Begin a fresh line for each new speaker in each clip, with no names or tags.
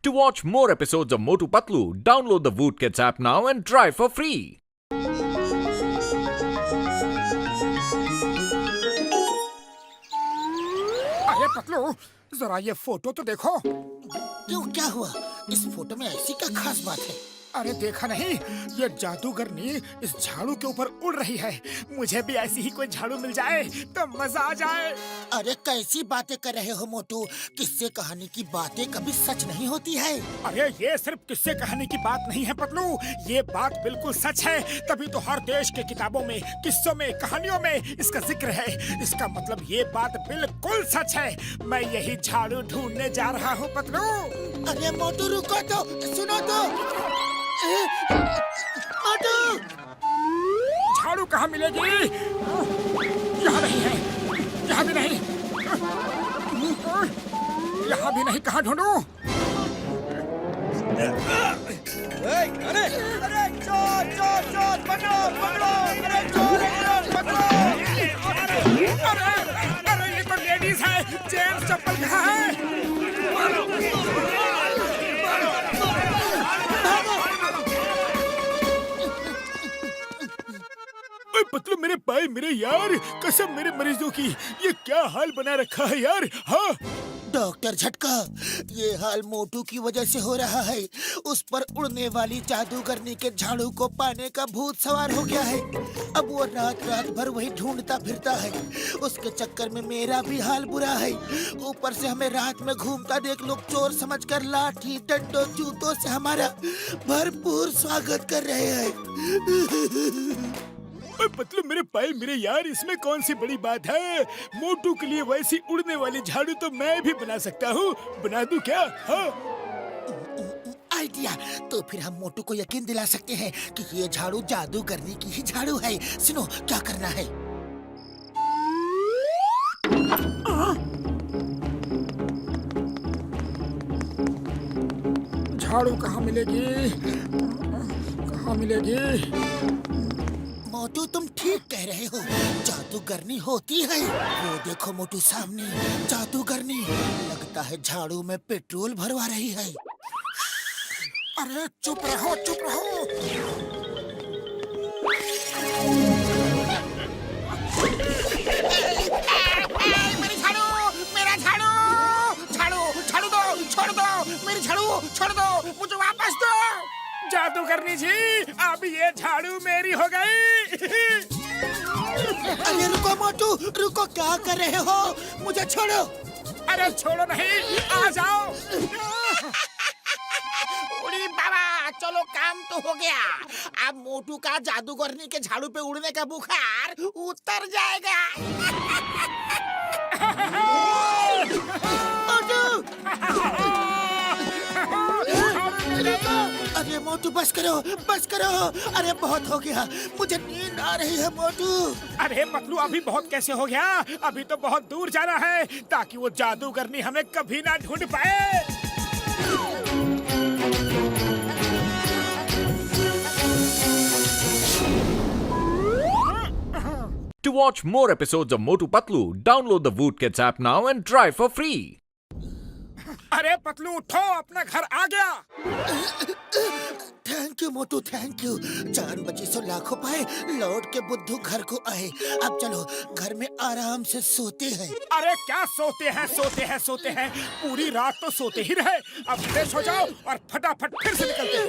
To watch more episodes of Motu Patlu, download the Voot Kids app now and try for free.
अरे पतलू, जरा ये photo तो देखो।
क्यों, क्या हुआ? इस फोटो में ऐसी क्या खास बात है?
अरे देखा नहीं, ये जादूगरनी इस झाड़ू के ऊपर उड़ रही है। मुझे भी ऐसी ही कोई झाड़ू मिल जाए तो मजा आ जाए।
अरे कैसी बातें कर रहे हो मोटू? किस्से कहानी की बातें कभी सच नहीं होती है।
अरे ये सिर्फ किस्से कहानी की बात नहीं है पतलू, ये बात बिल्कुल सच है। तभी तो हर देश के किताबों में, किस्सों में, कहानियों में इसका जिक्र है। इसका मतलब ये बात बिल्कुल सच है। मैं यही झाड़ू ढूंढने जा रहा हूँ पतलू।
अरे मोटू रुको तो, सुनो तो। मोटू!
झाड़ू कहाँ मिलेगी? यहाँ नहीं है, यहाँ भी नहीं, यहाँ भी नहीं। कहाँ ढूंढूं?
अरे अरे चोर चोर चोर पकड़ो पकड़ो अरे चोर पकड़ो।
अरे ये तो लेडीज है। जेंट्स चप्पल कहाँ है? पतलू मेरे पाए, मेरे यार, कसम मेरे मरीजों की, ये क्या हाल बना रखा है यार। हाँ
डॉक्टर झटका, ये हाल मोटू की वजह से हो रहा है। उस पर उड़ने वाली जादूगरनी के झाड़ू को पाने का भूत सवार हो गया है। अब वो रात रात भर वही ढूंढता फिरता है। उसके चक्कर में मेरा भी हाल बुरा है। ऊपर से हमें रात में घूमता देख लोग चोर समझकर लाठी डंडों जूतों से हमारा भरपूर स्वागत कर रहे हैं।
पतलू मेरे पाए, मेरे यार, इसमें कौन सी बड़ी बात है? मोटू के लिए वैसी उड़ने वाली झाड़ू तो मैं भी बना सकता हूँ। बना दूं क्या? हाँ
आइडिया। तो फिर हम मोटू को यकीन दिला सकते हैं कि ये झाड़ू जादूगरनी की ही झाड़ू है। सुनो क्या करना है।
झाड़ू कहाँ मिलेगी? कहाँ मिलेगी?
मोटू तुम ठीक कह रहे हो, जादूगरनी होती है। वो देखो मोटू सामने, जादूगरनी। लगता है झाड़ू में पेट्रोल भरवा रही है।
अरे चुप रहो, चुप रहो।
मेरी झाड़ू, मेरा झाड़ू, झाड़ू झाड़ू दो, छोड़ दो मेरी झाड़ू, छोड़ दो, मुझे वापस दो।
जादूगरनी जी, अब ये झाड़ू मेरी हो गई।
अरे रुको मोटू, रुको, क्या कर रहे हो? मुझे छोड़ो।
अरे छोड़ो नहीं, आ जाओ।
उड़ी बाबा, चलो काम तो हो गया। अब मोटू का जादूगरनी के झाड़ू पे उड़ने का बुखार उतर जाएगा। अरे मोटू बस करो, बस करो। अरे बहुत हो गया, मुझे नींद आ रही है मोटू।
अरे पतलू अभी बहुत कैसे हो गया? अभी तो बहुत दूर जाना है ताकि वो जादूगरनी हमें कभी ना ढूंढ पाए।
To watch more episodes of Motu Patlu, download the Voot Kids app now and try for free.
अरे पतलू उठो, अपना घर आ गया।
Thank you Motu, thank you. जान बची सो लाखों पाए, लौट के बुद्धू घर को आए। अब चलो घर में आराम से सोते हैं।
अरे क्या सोते हैं, सोते हैं, सोते हैं? पूरी रात तो सोते ही रहे। अब फ्रेश हो जाओ और फटाफट फिर से निकलते हैं।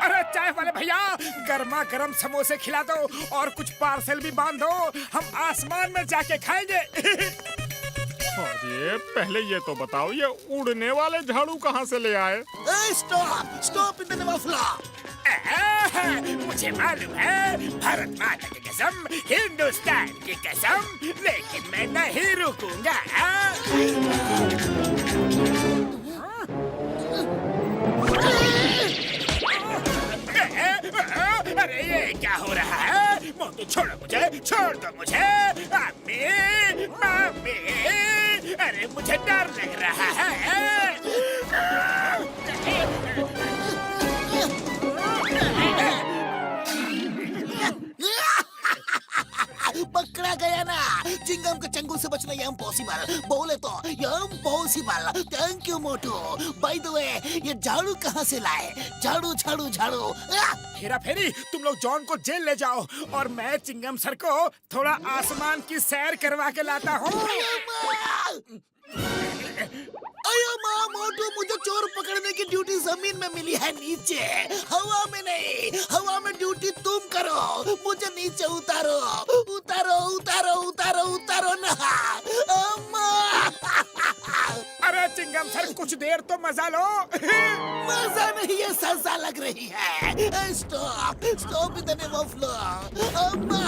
अरे चाय वाले भैया, गर्मा गर्म समोसे खिला दो और कुछ पार्सल भी बांध दो। हम आसमान में जाके खाएंगे।
अरे पहले ये तो बताओ, ये उड़ने वाले झाड़ू कहाँ से ले आए?
Stop, stop in the name of law.
मुझे मालूम है, भारत माता की कसम, हिंदुस्तान की कसम, लेकिन मैं नहीं रुकूंगा। अरे ये क्या हो रहा है? मोटू छोड़ो मुझे, छोड़ दो मुझे। मम्मी, मम्मी, अरे मुझे डर लग रहा है।
पकड़ा गया ना। चिंगम चिंगम के चंगुल से बचना ये इम्पॉसिबल, बोले तो ये impossible. Thank you Motu. By the way, ये झाड़ू कहाँ से लाए? झाड़ू झाड़ू झाड़ू।
हेरा फेरी, तुम लोग जॉन को जेल ले जाओ और मैं चिंगम सर को थोड़ा आसमान की सैर करवा के लाता हूँ।
अयो माँ, मोटू मुझे चोर पकड़ने की ड्यूटी जमीन में मिली है, नीचे हवा में नहीं। हवा में ड्यूटी तुम करो, मुझे नीचे उतारो उतारो उतारो उतारो उतारो ना। अम्मा।
अरे चिंगम सर, कुछ देर तो मजा लो।
मजा नहीं, ये सजा लग रही है। Stop stop with the name of law. अम्मा।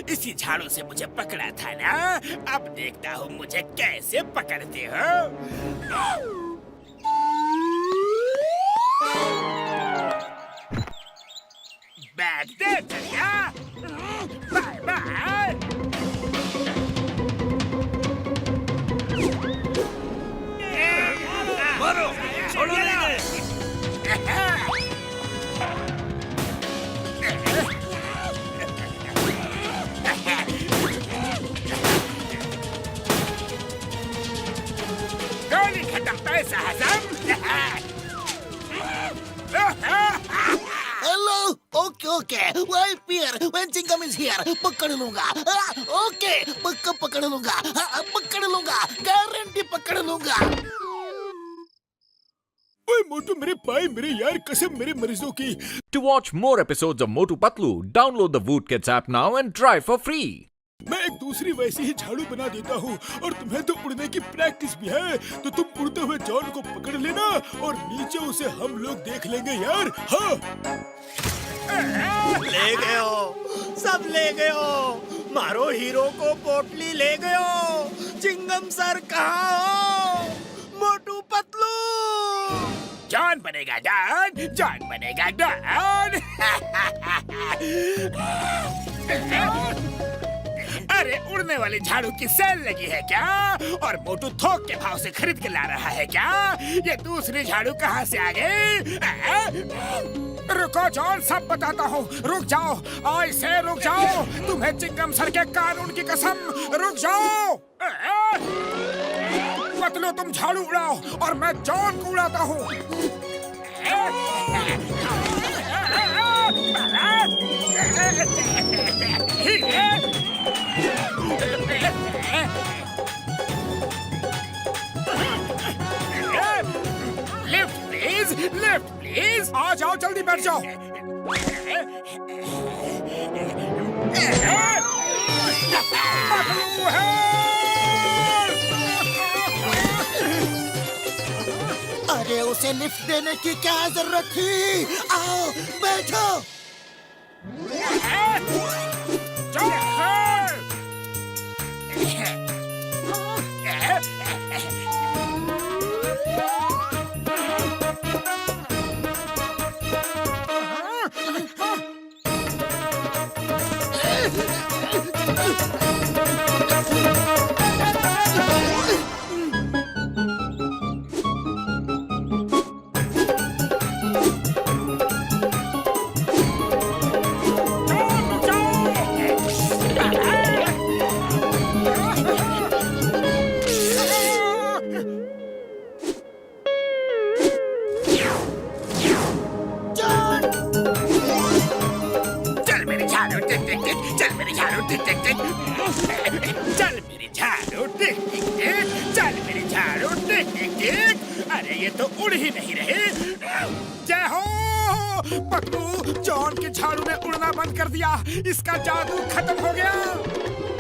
इसी झाड़ू से मुझे पकड़ा था ना, अब देखता हूँ मुझे कैसे पकड़ते हो। बैठ दे चलिया। Bye bye.
मारो, छोड़ो नहीं।
गोली खत्म पैसा हजम।
Hello, okay okay, why fear, when Chingam is here, पकड़ लूंगा। ओके, पक्का पकड़ लूंगा, पकड़ लूंगा, गारंटी पकड़ लूंगा।
ओए मोटू, मेरे पाए, मेरे यार, कसम मेरे मरीजों की।
To watch more episodes of Motu Patlu, download the Voot Kids app now and try for free.
मैं एक दूसरी वैसी ही झाड़ू बना देता हूँ, और तुम्हें तो उड़ने की प्रैक्टिस भी है, तो तुम उड़ते हुए जॉन को पकड़ लेना और नीचे उसे हम लोग देख लेंगे यार। हाँ।
ले गए हो, सब ले गए हो। मारो हीरो को, पोटली ले गए हो। चिंगम सर कहाँ हो? मोटू पतलू।
जॉन बनेगा डॉन, जॉन बनेगा डॉन। अरे उड़ने वाली झाड़ू की सेल लगी है क्या? और मोटू थोक के भाव से खरीद के ला रहा है क्या? ये दूसरी झाड़ू कहाँ से आ गई? रुको जॉन, सब बताता हूँ। रुक जाओ, आई से रुक जाओ। तुम्हें चिंगम सर के कानून की कसम, रुक जाओ। पतलू, तुम झाड़ू उड़ाओ और मैं जॉन को उड़ाता हूँ। Lift please, lift please. आ जाओ, जल्दी बैठ जाओ। पतलू है।
अरे उसे लिफ्ट देने की क्या जरूरत थी? आओ बैठो।
चल मेरी झाड़ू टिक टिक टिक, चल मेरी झाड़ू टिक टिक टिक, चल मेरी झाड़ू टिक टिक टिक। अरे ये तो उड़ ही नहीं रही। जय हो पतलू, जॉन के झाड़ू ने उड़ना बंद कर दिया। इसका जादू खत्म हो गया।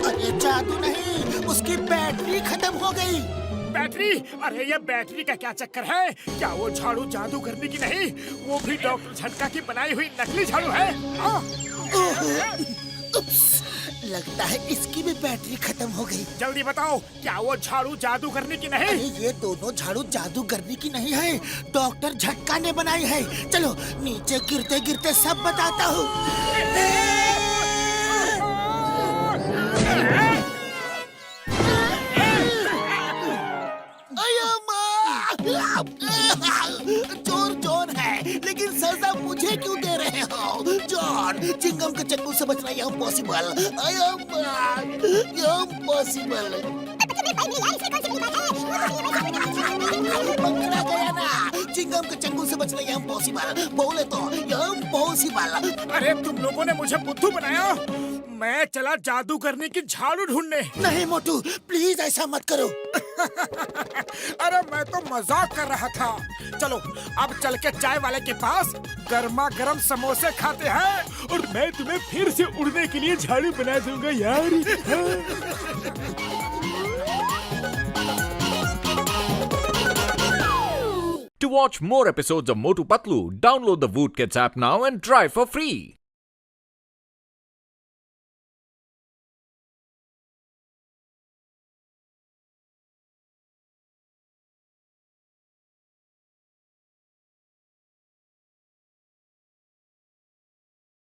अरे जादू नहीं, उसकी बैटरी खत्म हो गई।
बैटरी? अरे ये बैटरी का क्या चक्कर है? क्या वो झाड़ू जादू करने की नहीं, वो भी डॉक्टर झटका की बनाई हुई नकली झाड़ू है?
लगता है इसकी भी बैटरी खत्म हो गई।
जल्दी बताओ, क्या वो झाड़ू जादू करने की नहीं?
अरे ये दोनों झाड़ू जादू करने की नहीं है, डॉक्टर झटका ने बनाई है। चलो नीचे गिरते गिरते सब बताता हूँ। चोर चोर है, लेकिन सजा मुझे क्यों दे रहे हो? जॉन, चिंगम के चक्कू से बचना इम्पॉसिबल। इम्पॉसिबल। पकड़ा गया ना, चिंगम के चक्कू से बचना इम्पॉसिबल। बोले तो इम्पॉसिबल।
अरे तुम लोगों ने मुझे बुद्धू बनाया। मैं चला जादू करने की झाड़ू ढूंढने।
नहीं मोटू, प्लीज ऐसा मत करो।
अरे मैं तो मजाक कर रहा था। चलो अब चल के चाय वाले के पास गर्मा गर्म समोसे खाते हैं और मैं तुम्हें फिर से उड़ने के लिए झाड़ू बना दूंगा यार।
To watch more episodes of Motu Patlu, download the Woot Kids app now and try for free.